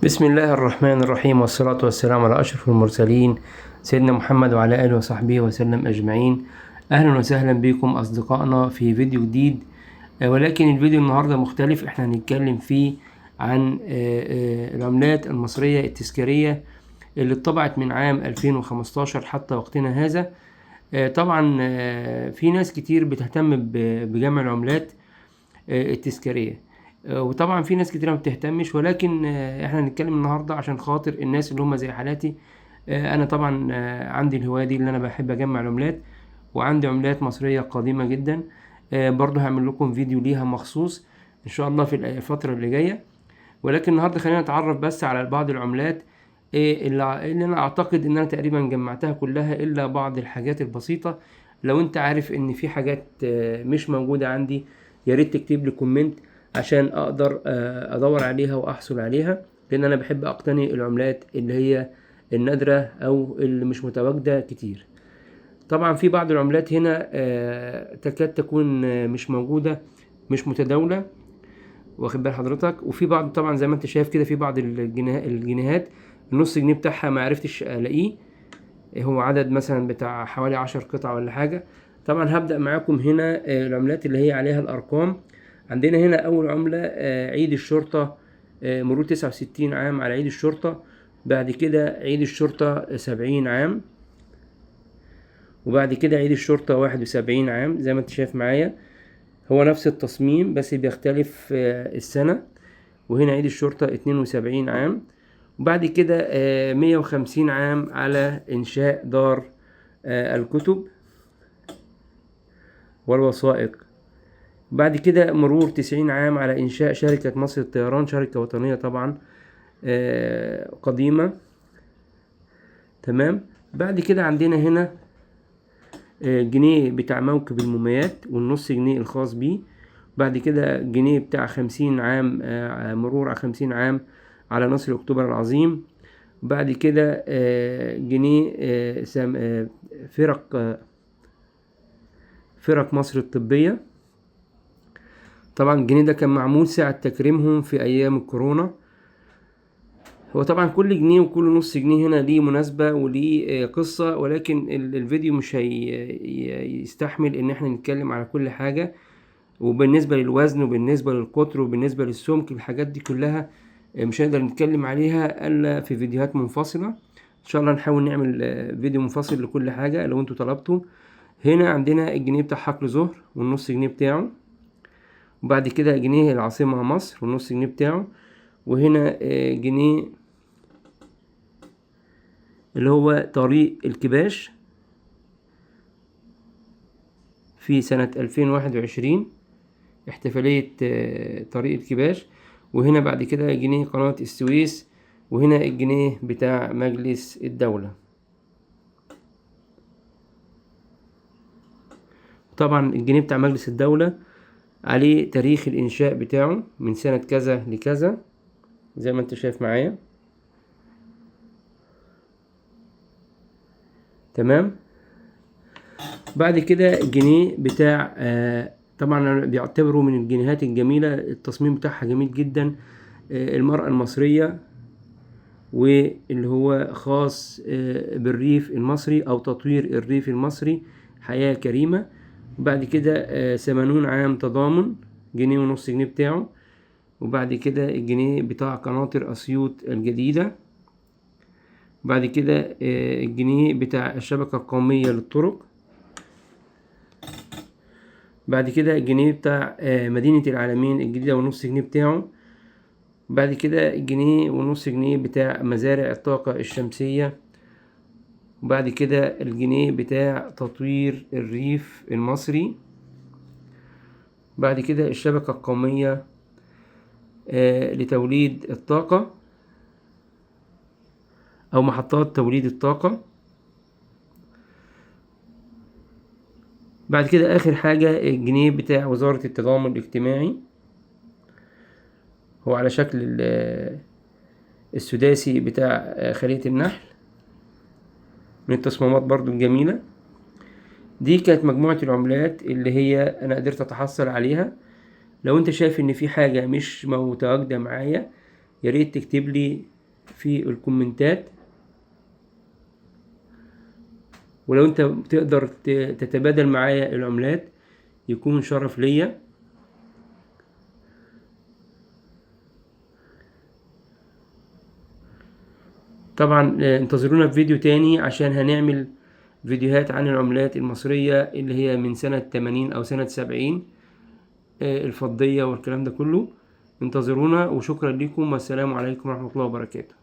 بسم الله الرحمن الرحيم، والصلاة والسلام على أشرف المرسلين سيدنا محمد وعلى آله وصحبه وسلم أجمعين. أهلا وسهلا بكم أصدقائنا في فيديو جديد. ولكن الفيديو النهاردة مختلف. احنا هنتكلم فيه عن العملات المصرية التذكارية اللي اتطبعت من عام 2015 حتى وقتنا هذا. طبعا في ناس كتير بتهتم بجمع العملات التذكارية، وطبعا في ناس كتير ما بتهتمش، ولكن احنا هنتكلم النهارده عشان خاطر الناس اللي هم زي حالاتي. انا طبعا عندي الهوايه دي اللي انا بحب اجمع العملات، وعندي عملات مصريه قديمه جدا. برضه هعمل لكم فيديو ليها مخصوص ان شاء الله في الفتره اللي جايه. ولكن النهارده خلينا نتعرف بس على بعض العملات اللي انا اعتقد ان انا تقريبا جمعتها كلها الا بعض الحاجات البسيطه. لو انت عارف ان في حاجات مش موجوده عندي، يا ريت تكتب لي كومنت عشان اقدر ادور عليها واحصل عليها، لان انا بحب اقتني العملات اللي هي النادرة او اللي مش متواجدة كتير. طبعا في بعض العملات هنا تكاد تكون مش موجودة، مش متداولة، واخد بال حضرتك. وفي بعض طبعا زي ما انت شايف كده، في بعض الجنيهات النص جنيه بتاعها ما عرفتش الاقيه، هو عدد مثلا بتاع حوالي 10 قطع ولا حاجة. طبعا هبدأ معاكم هنا العملات اللي هي عليها الارقام. عندنا هنا اول عملة عيد الشرطة، مرور 69 عام على عيد الشرطة. بعد كده عيد الشرطة 70 عام، وبعد كده عيد الشرطة 71 عام. زي ما انت شايف معايا هو نفس التصميم بس بيختلف السنة. وهنا عيد الشرطة 72 عام، وبعد كده 150 عام على إنشاء دار الكتب والوثائق. بعد كده مرور 90 عام على إنشاء شركة مصر للطيران، شركة وطنية طبعا قديمة. تمام. بعد كده عندنا هنا جنيه بتاع موكب الموميات، والنص جنيه الخاص بيه. بعد كده جنيه بتاع 50 عام، مرور على 50 عام على نصر أكتوبر العظيم. بعد كده جنيه فرق مصر الطبية. طبعا الجنيه ده كان معمول ساعة تكريمهم في أيام الكورونا. هو طبعا كل جنيه وكل نص جنيه هنا ليه مناسبة وليه قصة، ولكن الفيديو مش هيستحمل ان احنا نتكلم على كل حاجة. وبالنسبة للوزن وبالنسبة للقطر وبالنسبة للسمك، الحاجات دي كلها مش هنقدر نتكلم عليها الا في فيديوهات منفصلة. ان شاء الله نحاول نعمل فيديو منفصل لكل حاجة لو انتوا طلبتوا. هنا عندنا الجنيه بتاع حقل زهر والنص جنيه بتاعه، وبعد كده جنيه العاصمة مصر والنص جنيه بتاعه. وهنا جنيه اللي هو طريق الكباش في سنة 2021، احتفالية طريق الكباش. وهنا بعد كده جنيه قناة السويس، وهنا الجنيه بتاع مجلس الدولة. طبعا الجنيه بتاع مجلس الدولة عليه تاريخ الإنشاء بتاعه من سنة كذا لكذا زي ما انت شايف معايا. تمام. بعد كده الجنيه بتاع طبعا بيعتبروا من الجنيهات الجميلة، التصميم بتاعها جميل جدا. المرأة المصرية، واللي هو خاص بالريف المصري أو تطوير الريف المصري، حياة كريمة. بعد كده 80 عام تضامن، جنيه ونص جنيه بتاعه. وبعد كده الجنيه بتاع قناطر أسيوط الجديدة. بعد كده الجنيه بتاع الشبكة القومية للطرق. بعد كده الجنيه بتاع مدينة العالمين الجديدة ونص جنيه بتاعه. بعد كده الجنيه ونص جنيه بتاع مزارع الطاقة الشمسية. وبعد كده الجنيه بتاع تطوير الريف المصري. بعد كده الشبكة القومية لتوليد الطاقة أو محطات توليد الطاقة. بعد كده آخر حاجة الجنيه بتاع وزارة التضامن الاجتماعي، هو على شكل السداسي بتاع خلية النحل، من التصميمات برضو الجميلة. دي كانت مجموعة العملات اللي هي أنا قدرت أتحصل عليها. لو أنت شايف إن في حاجة مش متواجدة معايا، ياريت تكتب لي في الكومنتات، ولو انت تقدر تتبادل معايا العملات يكون شرف ليا. طبعا انتظرونا في فيديو تاني عشان هنعمل فيديوهات عن العملات المصرية اللي هي من سنة 80 أو سنة 70، الفضية والكلام ده كله. انتظرونا وشكرا لكم والسلام عليكم ورحمة الله وبركاته.